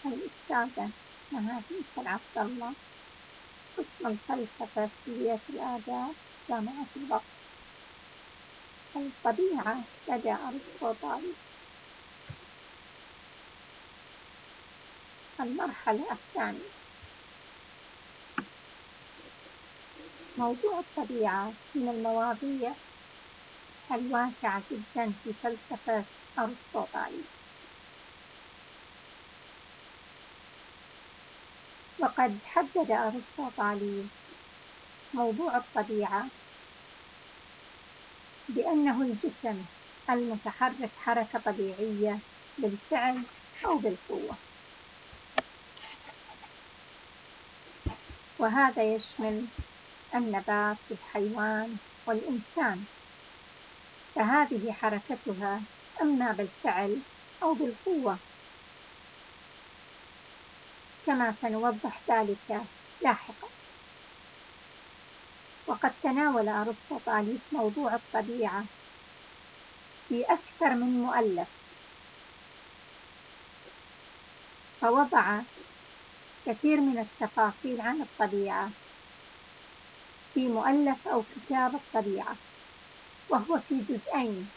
الأستاذة نهاد عبد الله، قسم الفلسفة كلية الآداب، جامعة البحر. الطبيعة لدى أرسطوطاليس. المرحلة الثانية. موضوع الطبيعة من المواضيع الواسعة جدا في فلسفة أرسطوطاليس، وقد حدد أرسطوطاليس موضوع الطبيعة بأنه الجسم المتحرك حركة طبيعية بالفعل أو بالقوة، وهذا يشمل النبات والحيوان والإنسان، فهذه حركتها إما بالفعل أو بالقوة، كما سنوضح ذلك لاحقا. وقد تناول أرسطوطاليس موضوع الطبيعة في أكثر من مؤلف، فوضع كثير من التفاصيل عن الطبيعة في مؤلف أو كتاب الطبيعة، وهو في جزئين،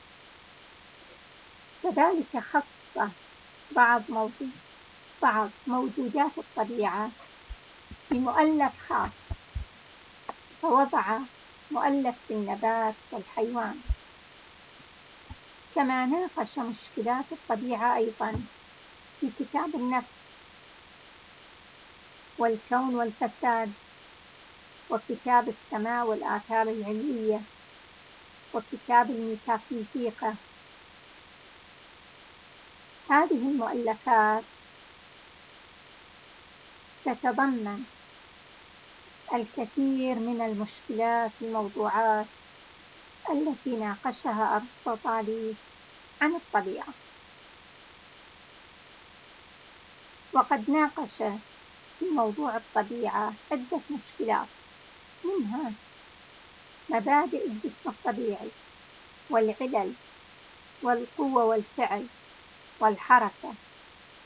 كذلك خص بعض موجودات الطبيعة في مؤلف خاص، فوضع مؤلف في النبات والحيوان. كما ناقش مشكلات الطبيعة أيضا في كتاب النفس والكون والفساد، وكتاب السماء والآثار العلمية، وكتاب الميتافيزيقا. هذه المؤلفات تتضمن الكثير من المشكلات والموضوعات التي ناقشها أرسطوطاليس عن الطبيعة. وقد ناقش في موضوع الطبيعة عدة مشكلات، منها مبادئ الجسم الطبيعي والعلل والقوة والفعل والحركة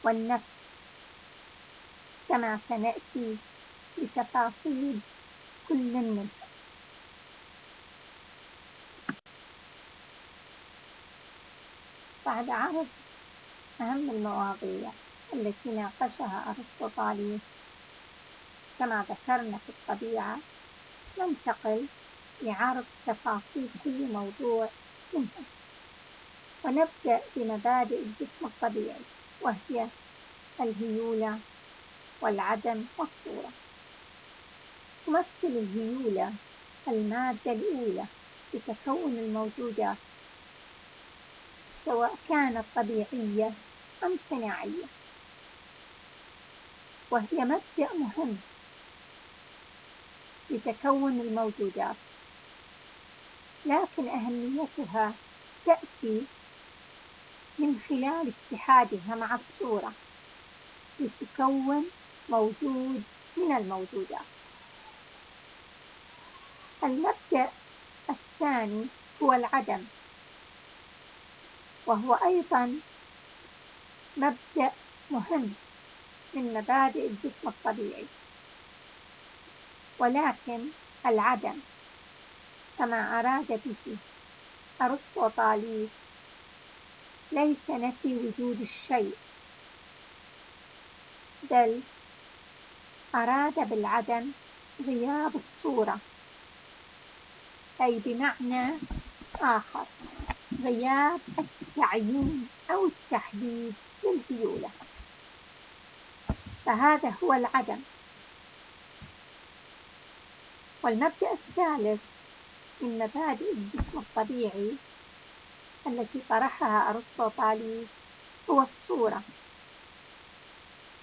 والنفس، كما سنأتي بتفاصيل كل منها. بعد عرض أهم المواضيع التي ناقشها أرسطوطاليس كما ذكرنا في الطبيعة، ننتقل لعرض تفاصيل كل موضوع منها، ونبدأ بمبادئ الجسم الطبيعي، وهي الهيولة والعدم والصورة. تمثل الهيولة المادة الأولى لتكون الموجودات، سواء كانت طبيعية أم صناعية، وهي مبدأ مهم لتكون الموجودات، لكن أهميتها تأتي من خلال اتحادها مع الصورة لتكون موجود من الموجودات. المبدأ الثاني هو العدم، وهو أيضا مبدأ مهم من مبادئ الجسم الطبيعي، ولكن العدم كما أراد به أرسطوطاليس ليس نفي وجود الشيء، بل أراد بالعدم غياب الصورة، أي بمعنى آخر غياب التعيين أو التحديد للهيولة، فهذا هو العدم. والمبدأ الثالث من مبادئ الجسم الطبيعي التي طرحها أرسطوطاليس هو الصورة،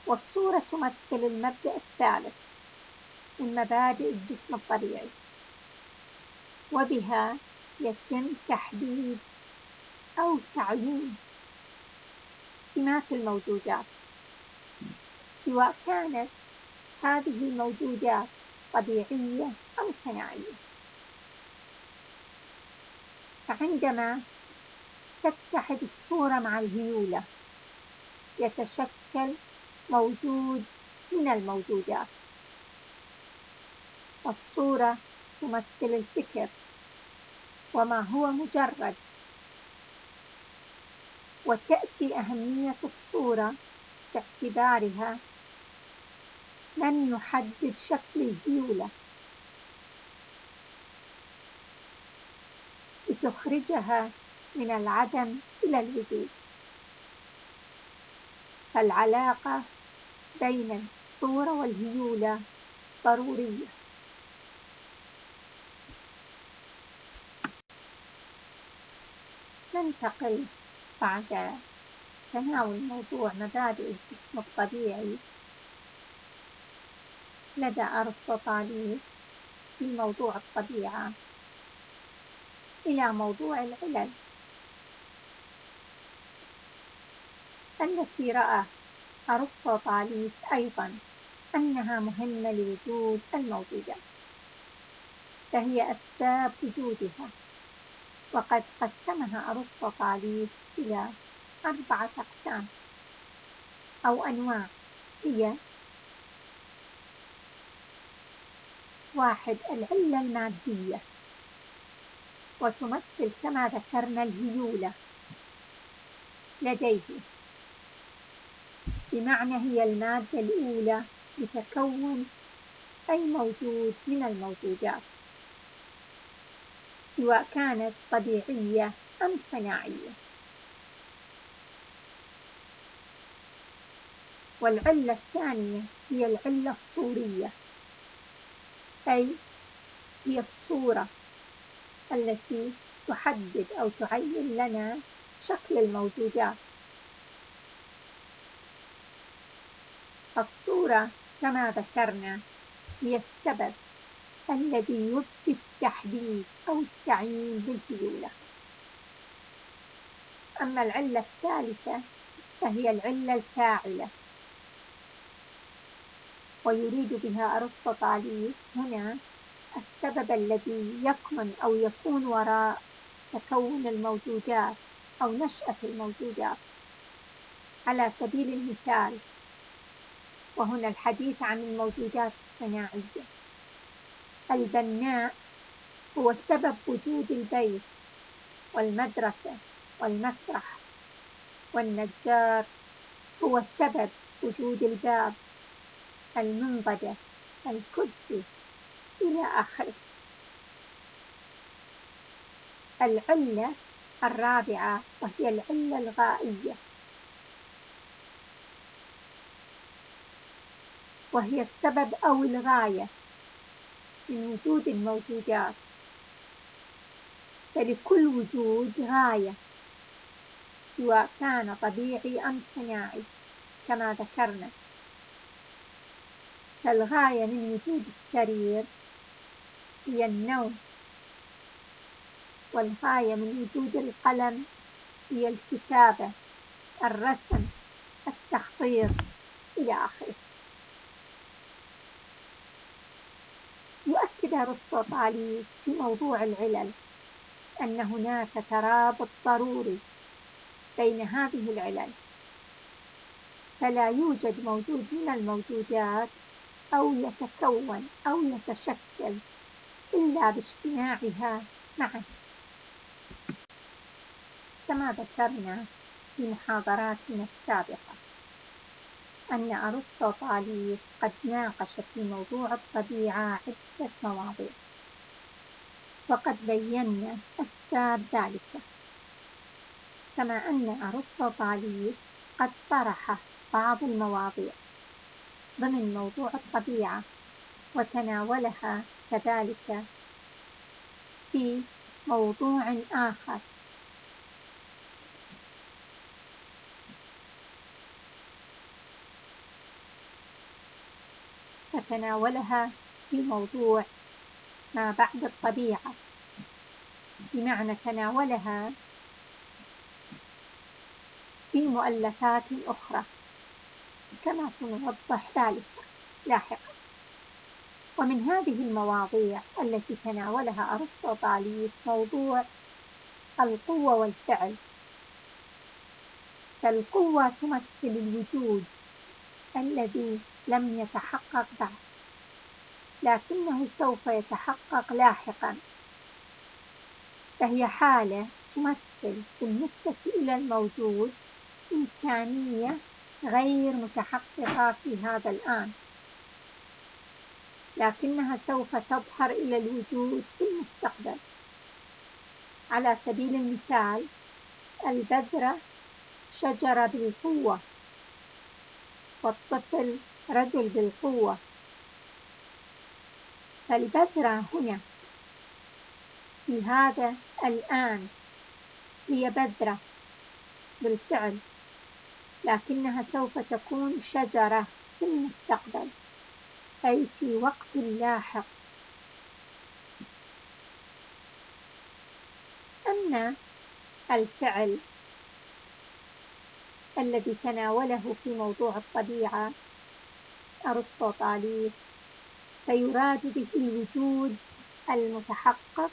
والصورة تمثل المبدأ الثالث من مبادئ الجسم الطبيعي، وبها يتم تحديد أو تعيين سمات الموجودات، سواء كانت هذه الموجودات طبيعية أو صناعية. فعندما تتحد الصورة مع الهيولة يتشكل موجود من الموجودات. الصورة تمثل الفكر وما هو مجرد، وتأتي أهمية الصورة باعتبارها من يحدد شكل الهيولة لتخرجها من العدم إلى الوجود. فالعلاقة بين الصورة والهيولة ضرورية. ننتقل بعد تناول موضوع مبادئ الجسم الطبيعي لدى أرسطاطاليس في موضوع الطبيعة إلى موضوع العلل التي رأى أرسطاطاليس أيضا أنها مهمة لوجود الموجودات، فهي أسباب وجودها. وقد قسمها أرسطاطاليس إلى 4 أقسام أو أنواع، هي: 1. العلة المادية، وتمثل كما ذكرنا الهيولة لديه، بمعنى هي المادة الأولى لتكون أي موجود من الموجودات، سواء كانت طبيعية أم صناعية. والعلة الثانية هي العلة الصورية، أي هي الصورة التي تحدد أو تعين لنا شكل الموجودات. الصورة كما ذكرنا هي السبب الذي يبدي التحديد أو التعيين للهيولة. أما العلة الثالثة فهي العلة الفاعلة، ويريد بها أرسطاطاليس هنا السبب الذي يكمن أو يكون وراء تكون الموجودات أو نشأة الموجودات. على سبيل المثال، وهنا الحديث عن الموجودات الصناعية، البناء هو سبب وجود البيت والمدرسة والمسرح، والنجار هو سبب وجود الباب، المنضدة، الكرسي، إلى آخره. العلة الرابعة وهي العلة الغائية، وهي السبب أو الغاية من وجود الموجودات. فلكل وجود غاية، سواء كان طبيعي أم صناعي كما ذكرنا. فالغاية من وجود السرير هي النوم، والغاية من وجود القلم هي الكتابة، الرسم، التخطيط، إلى آخره. يؤكد أرسطاطاليس في موضوع العلل أن هناك ترابط ضروري بين هذه العلل، فلا يوجد موجود من الموجودات أو يتكون أو يتشكل إلا باجتماعها معا. كما ذكرنا في محاضراتنا السابقة أن أرسطاطاليس قد ناقش في موضوع الطبيعة عدة مواضيع، وقد بينا أسباب ذلك. كما أن أرسطاطاليس قد طرح بعض المواضيع ضمن موضوع الطبيعة وتناولها كذلك في موضوع آخر، فتناولها في موضوع ما بعد الطبيعة، بمعنى تناولها في مؤلفات أخرى، كما سنوضح ذلك لاحقا. ومن هذه المواضيع التي تناولها أرسطاطاليس موضوع القوة والفعل. فالقوة تمثل الوجود الذي لم يتحقق بعد، لكنه سوف يتحقق لاحقا، فهي حالة تمثل بالنسبة إلى الموجود إمكانية غير متحققة في هذا الآن، لكنها سوف تظهر إلى الوجود في المستقبل. على سبيل المثال، البذرة شجرة بالقوة، والطفل رجل بالقوة. فالبذرة هنا في هذا الآن هي بذرة بالفعل، لكنها سوف تكون شجرة في المستقبل، أي في وقت لاحق. أما الفعل الذي تناوله في موضوع الطبيعة أرسطو طاليس فيراد به الوجود المتحقق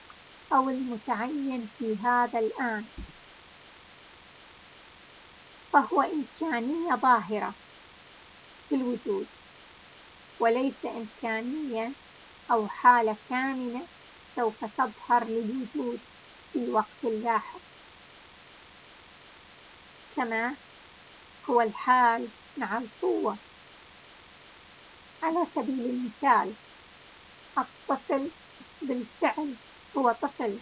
أو المتعين في هذا الآن، فهو إمكانية ظاهرة في الوجود، وليس إمكانية أو حالة كامنة سوف تظهر للوجود في وقت لاحق، كما هو الحال مع القوة. على سبيل المثال، الطفل بالفعل هو طفل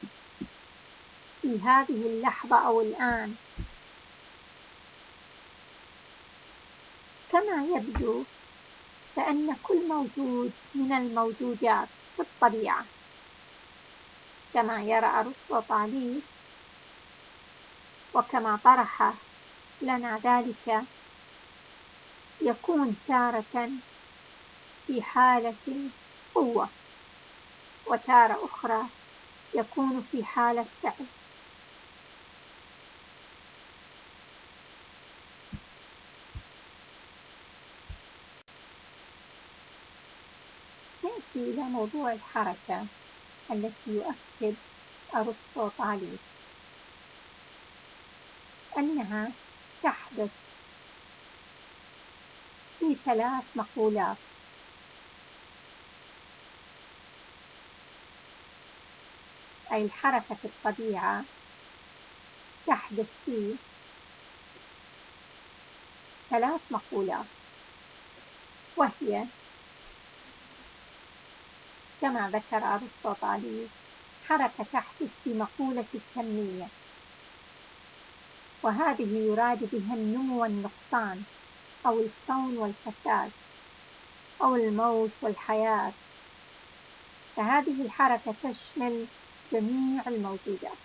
في هذه اللحظة أو الآن. كما يبدو فإن كل موجود من الموجودات في الطبيعة كما يرى أرسطو طاليس وكما طرح لنا ذلك يكون تارة في حالة قوة، وتارة أخرى يكون في حالة فعل. نأتي إلى موضوع الحركة التي يؤكد أرسطو طاليس أنها تحدث في 3 مقولات. أي الحركة في الطبيعة تحدث في 3 مقولات، وهي كما ذكر أرسطو طاليس حركة تحدث في مقولة الكمية، وهذه يراد بها النمو والنقصان أو الكون والفساد أو الموت والحياة، فهذه الحركة تشمل جميع الموجودات.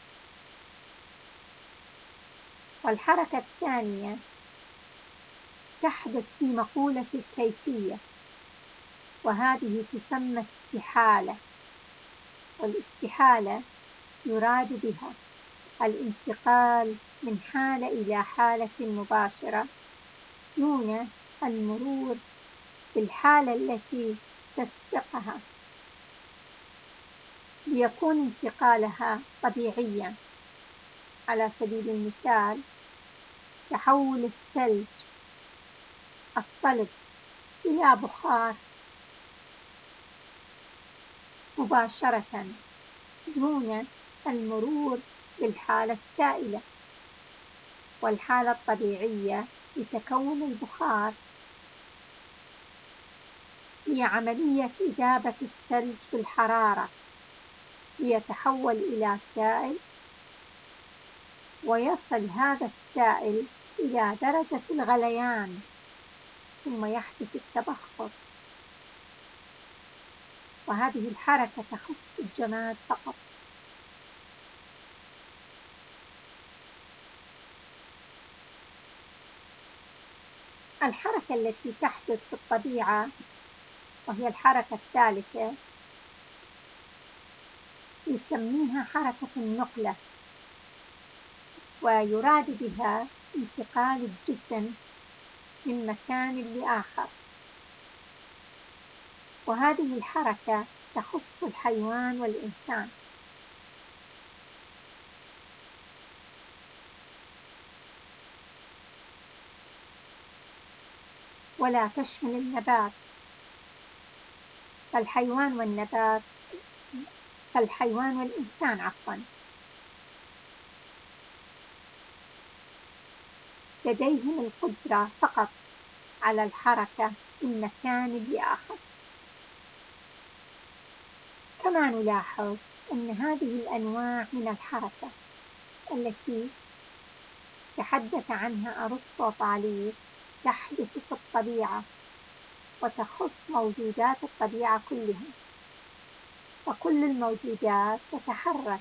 والحركة الثانية تحدث في مقولة الكيفية، وهذه تسمى استحالة، والاستحالة يراد بها الانتقال من حالة إلى حالة مباشرة دون المرور بالحالة التي تسبقها، ليكون انتقالها طبيعيا. على سبيل المثال، تحول الثلج الصلب إلى بخار مباشرة دون المرور بالحالة السائلة. والحالة الطبيعية لتكون البخار هي عملية إذابة الثلج بالحرارة ليتحول إلى سائل، ويصل هذا السائل إلى درجة الغليان ثم يحدث التبخر، وهذه الحركة تخص الجماد فقط. الحركة التي تحدث في الطبيعة وهي الحركة الثالثة يسميها حركة النقلة، ويراد بها انتقال الجسم من مكان لآخر، وهذه الحركة تخص الحيوان والإنسان. ولا تشمل النبات. فالحيوان والإنسان لديهم القدرة فقط على الحركة من مكان لآخر. كما نلاحظ أن هذه الأنواع من الحركة التي تحدث عنها أرسطو طاليس تحدث في الطبيعة وتخص موجودات الطبيعة كلها، فكل الموجودات تتحرك،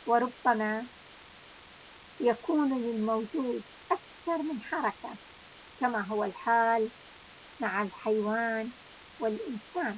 وربما يكون للموجود أكثر من حركة كما هو الحال مع الحيوان والإنسان.